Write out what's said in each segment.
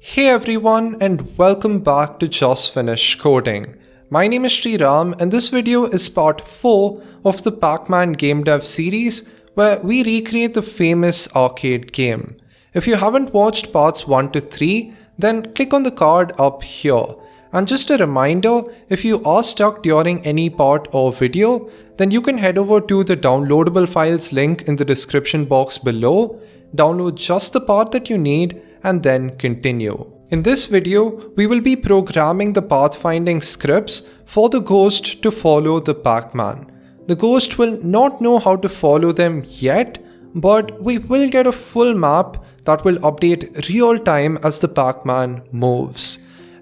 Hey everyone and welcome back to Just Finish Coding. My name is Sriram and this video is part 4 of the Pacman game dev series where we recreate the famous arcade game. If you haven't watched parts 1 to 3, then click on the card up here. And just a reminder, if you are stuck during any part or video, then you can head over to the downloadable files link in the description box below, download just the part that you need, and then continue. In this video, we will be programming the pathfinding scripts for the ghost to follow the Pacman. The ghost will not know how to follow them yet, but we will get a full map that will update real time as the Pacman moves.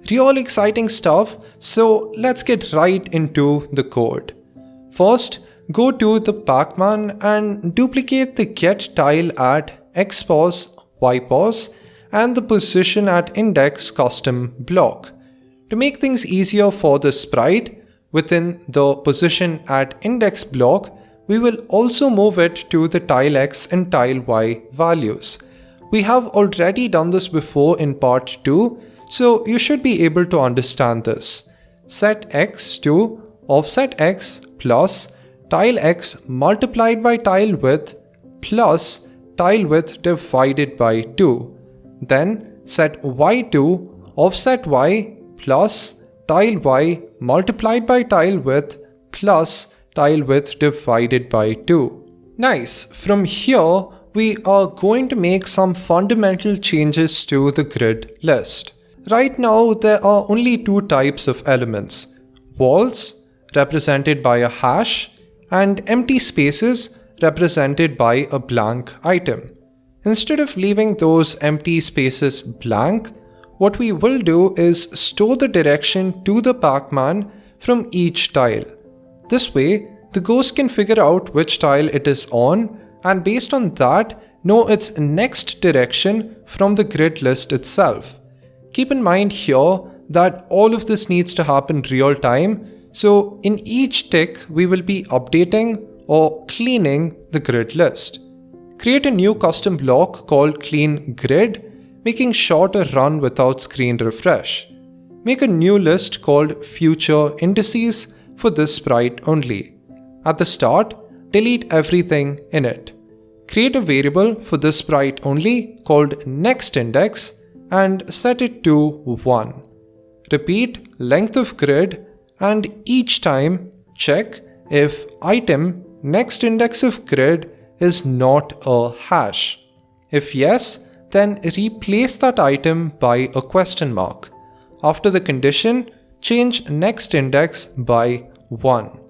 Real exciting stuff, so let's get right into the code. First, go to the Pacman and duplicate the get tile at xpos, ypos, and the position at index custom block. To make things easier for the sprite, within the position at index block, we will also move it to the tile x and tile y values. We have already done this before in part 2, so you should be able to understand this. Set x to offset x plus tile x multiplied by tile width plus tile width divided by 2. Then set y to offset y plus tile y multiplied by tile width plus tile width divided by 2. Nice. From here, we are going to make some fundamental changes to the grid list. Right now, there are only two types of elements: walls, represented by a hash, and empty spaces, represented by a blank item. Instead of leaving those empty spaces blank, what we will do is store the direction to the Pacman from each tile. This way, the ghost can figure out which tile it is on and based on that, know its next direction from the grid list itself. Keep in mind here that all of this needs to happen real time, so in each tick we will be updating or cleaning the grid list. Create a new custom block called clean grid, making sure to run without screen refresh. Make a new list called future indices for this sprite only. At the start, delete everything in it. Create a variable for this sprite only called next index and set it to 1. Repeat length of grid and each time check if item next index of grid is not a hash. If yes, then replace that item by a question mark. After the condition, change next index by 1.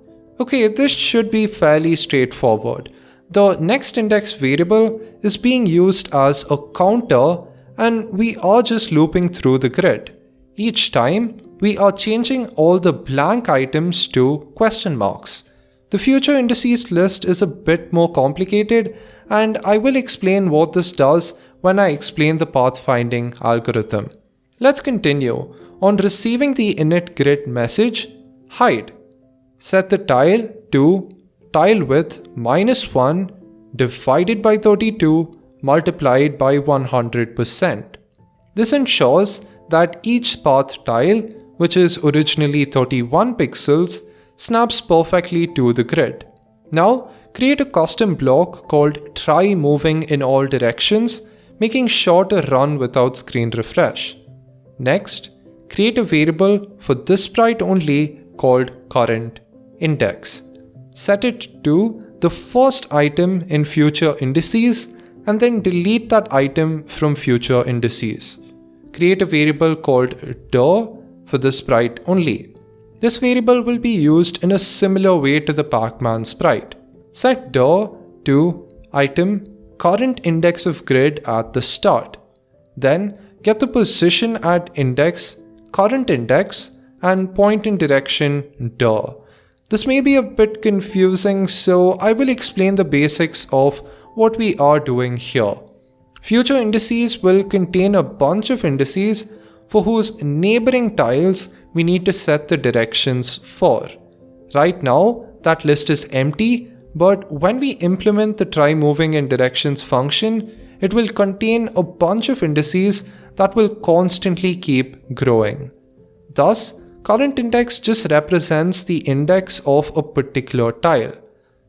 Okay, this should be fairly straightforward. The next index variable is being used as a counter and we are just looping through the grid. Each time, we are changing all the blank items to question marks. The future indices list is a bit more complicated and I will explain what this does when I explain the pathfinding algorithm. Let's continue. On receiving the init grid message, hide. Set the tile to tile width minus 1 divided by 32 multiplied by 100%. This ensures that each path tile, which is originally 31 pixels, snaps perfectly to the grid. Now, create a custom block called try moving in all directions, making sure to run without screen refresh. Next, create a variable for this sprite only called current index. Set it to the first item in future indices and then delete that item from future indices. Create a variable called dir for this sprite only. This variable will be used in a similar way to the Pacman sprite. Set dir to item current index of grid at the start. Then get the position at index, current index, and point in direction dir. This may be a bit confusing, so I will explain the basics of what we are doing here. Future indices will contain a bunch of indices for whose neighboring tiles we need to set the directions for. Right now, that list is empty, but when we implement the try moving in directions function, it will contain a bunch of indices that will constantly keep growing. Thus, current index just represents the index of a particular tile.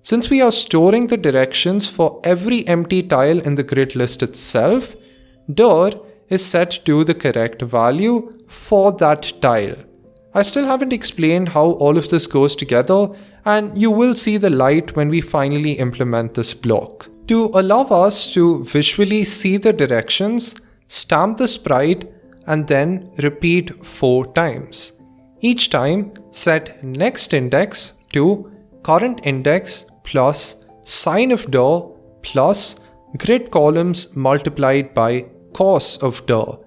Since we are storing the directions for every empty tile in the grid list itself, dir is set to the correct value for that tile. I still haven't explained how all of this goes together, and you will see the light when we finally implement this block. To allow us to visually see the directions, stamp the sprite and then repeat 4 times. Each time, set next index to current index plus sign of dir plus grid columns multiplied by cos of dir.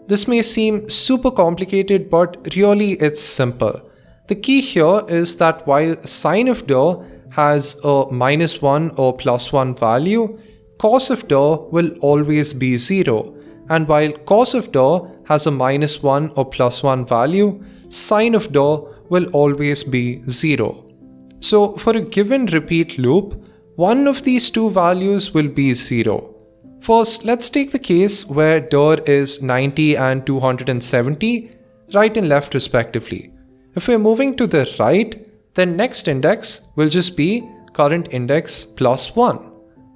This may seem super complicated, but really it's simple. The key here is that while sign of dir has a -1 or +1 value, cos of dir will always be 0. And while cos of dir has a -1 or +1 value, sine of dir will always be 0. So for a given repeat loop, one of these two values will be 0. First, let's take the case where dir is 90 and 270, right and left respectively. If we're moving to the right, then next index will just be current index plus 1.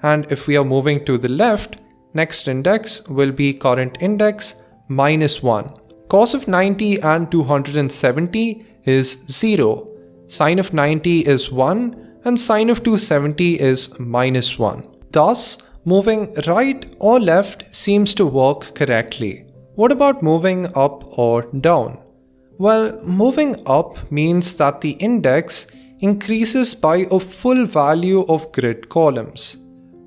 And if we are moving to the left, next index will be current index minus 1. Cos of 90 and 270 is 0. Sine of 90 is 1 and sine of 270 is minus 1. Thus, moving right or left seems to work correctly. What about moving up or down? Well, moving up means that the index increases by a full value of grid columns.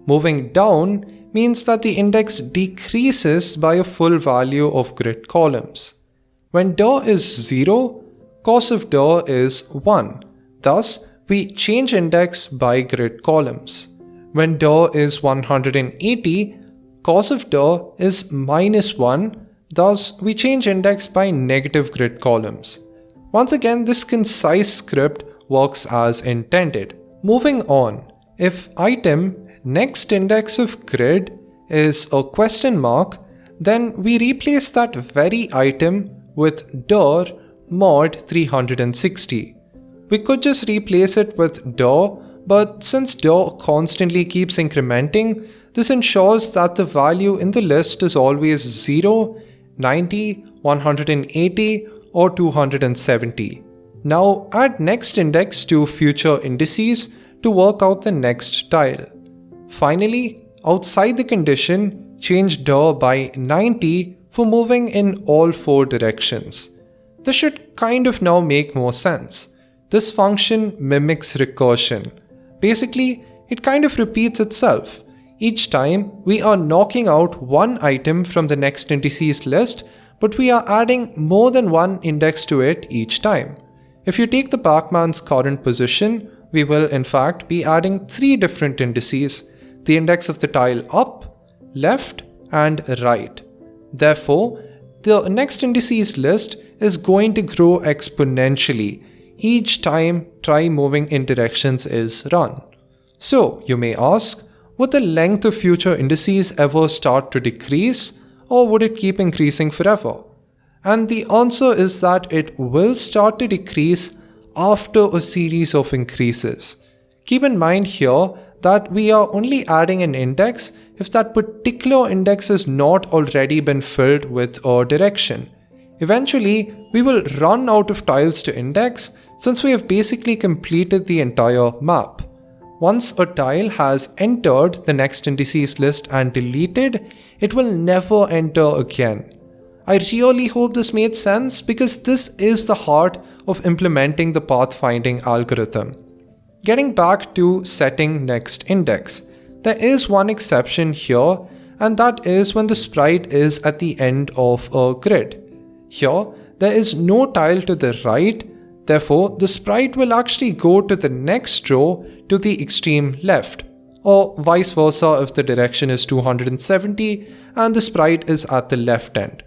Moving down means that the index decreases by a full value of grid columns. When dir is 0, cos of dir is 1. Thus, we change index by grid columns. When dir is 180, cos of dir is minus 1. Thus, we change index by negative grid columns. Once again, this concise script works as intended. Moving on, if item next index of grid is a question mark, then we replace that very item with dir mod 360. We could just replace it with dir, but since dir constantly keeps incrementing, this ensures that the value in the list is always 0, 90, 180 or 270. Now add next index to future indices to work out the next tile. Finally, outside the condition, change dir by 90 for moving in all 4 directions. This should kind of now make more sense. This function mimics recursion. Basically, it kind of repeats itself. Each time, we are knocking out one item from the next indices list, but we are adding more than one index to it each time. If you take the Pacman's current position, we will in fact be adding 3 different indices, the index of the tile up, left, and right. Therefore, the next indices list is going to grow exponentially each time try moving in directions is run. So, you may ask, would the length of future indices ever start to decrease, or would it keep increasing forever? And the answer is that it will start to decrease after a series of increases. Keep in mind here that we are only adding an index if that particular index has not already been filled with a direction. Eventually, we will run out of tiles to index since we have basically completed the entire map. Once a tile has entered the next indices list and deleted, it will never enter again. I really hope this made sense because this is the heart of implementing the pathfinding algorithm. Getting back to setting next index, there is one exception here, and that is when the sprite is at the end of a grid. Here, there is no tile to the right. Therefore, the sprite will actually go to the next row to the extreme left, or vice versa if the direction is 270 and the sprite is at the left end.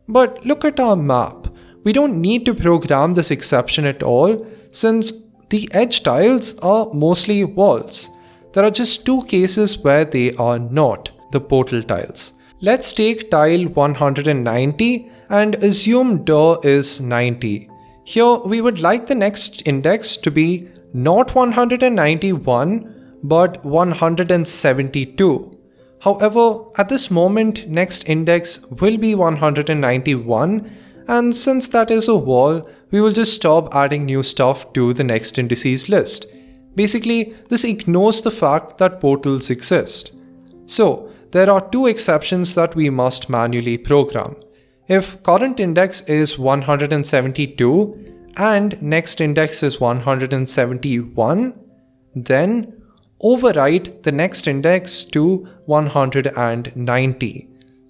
But look at our map. We don't need to program this exception at all since the edge tiles are mostly walls. There are just 2 cases where they are not, the portal tiles. Let's take tile 190 and assume dir is 90. Here we would like the next index to be not 191 but 172. However, at this moment next index will be 191, and since that is a wall, we will just stop adding new stuff to the next indices list. Basically, this ignores the fact that portals exist. So, there are two exceptions that we must manually program. If current index is 172 and next index is 171, then overwrite the next index to 190.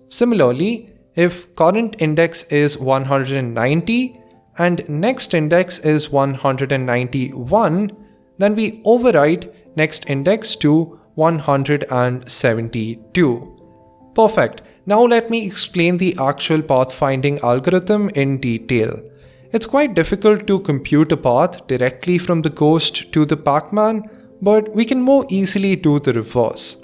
Similarly, if current index is 190 and next index is 191, then we overwrite next index to 172. Perfect. Now let me explain the actual pathfinding algorithm in detail. It's quite difficult to compute a path directly from the ghost to the Pacman, but we can more easily do the reverse.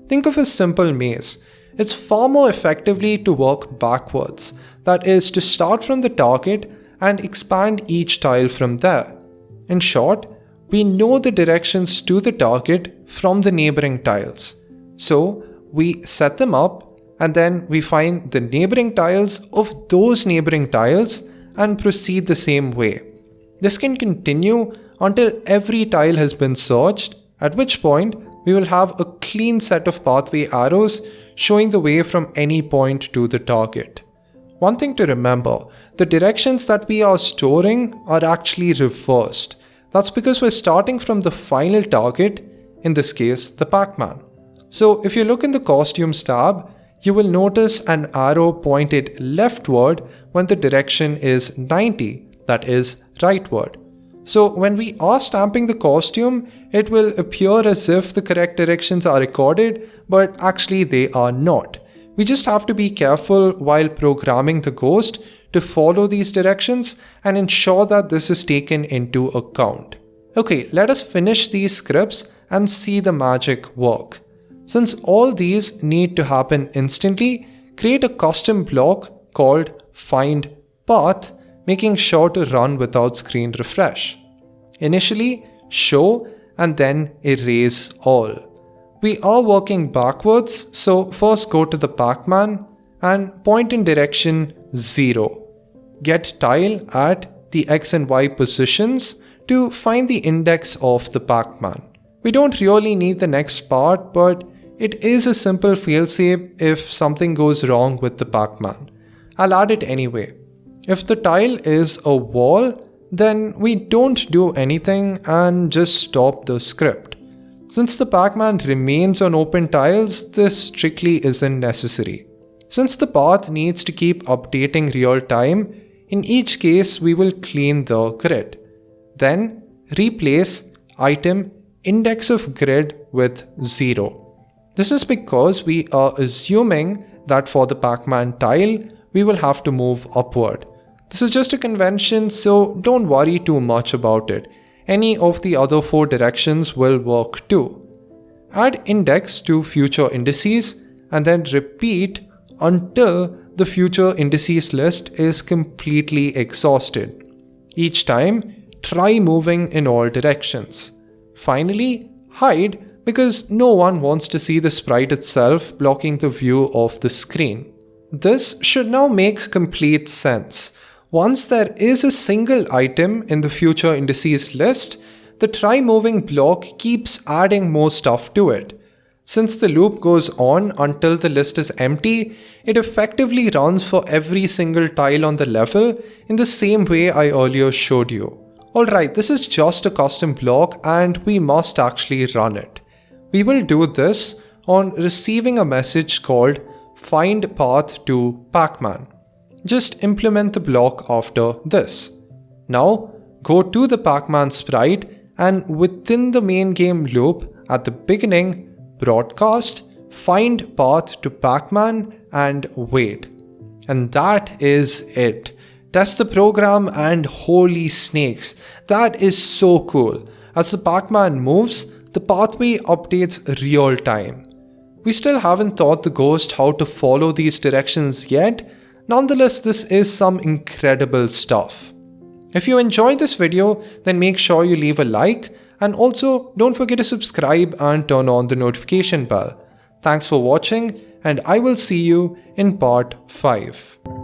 Think of a simple maze. It's far more effectively to work backwards, that is, to start from the target and expand each tile from there. In short, we know the directions to the target from the neighboring tiles. So we set them up and then we find the neighboring tiles of those neighboring tiles and proceed the same way. This can continue until every tile has been searched, at which point we will have a clean set of pathway arrows showing the way from any point to the target. One thing to remember, the directions that we are storing are actually reversed. That's because we're starting from the final target, in this case the Pacman. So if you look in the costumes tab, you will notice an arrow pointed leftward when the direction is 90, that is rightward. So when we are stamping the costume, it will appear as if the correct directions are recorded, but actually they are not. We just have to be careful while programming the ghost to follow these directions and ensure that this is taken into account. Okay, let us finish these scripts and see the magic work. Since all these need to happen instantly, create a custom block called find path, making sure to run without screen refresh. Initially, show and then erase all. We are working backwards, so first go to the Pacman and point in direction 0. Get tile at the X and Y positions to find the index of the Pacman. We don't really need the next part, but it is a simple failsafe if something goes wrong with the Pacman. I'll add it anyway. If the tile is a wall, then we don't do anything and just stop the script. Since the Pacman remains on open tiles, this strictly isn't necessary. Since the path needs to keep updating real time, in each case we will clean the grid. Then replace item index of grid with 0. This is because we are assuming that for the Pacman tile, we will have to move upward. This is just a convention, so don't worry too much about it. Any of the other 4 directions will work too. Add index to future indices and then repeat until the future indices list is completely exhausted. Each time, try moving in all directions. Finally, hide because no one wants to see the sprite itself blocking the view of the screen. This should now make complete sense. Once there is a single item in the future indices list, the try moving block keeps adding more stuff to it. Since the loop goes on until the list is empty, it effectively runs for every single tile on the level in the same way I earlier showed you. Alright, this is just a custom block and we must actually run it. We will do this on receiving a message called find path to Pacman. Just implement the block after this. Now go to the Pacman sprite and within the main game loop at the beginning, broadcast find path to Pacman and wait. And that is it. Test the program and holy snakes, that is so cool. As the Pacman moves, the pathway updates real time. we still haven't taught the ghost how to follow these directions yet. Nonetheless, this is some incredible stuff. If you enjoyed this video, then make sure you leave a like, and also don't forget to subscribe and turn on the notification bell. Thanks for watching, and I will see you in part 5.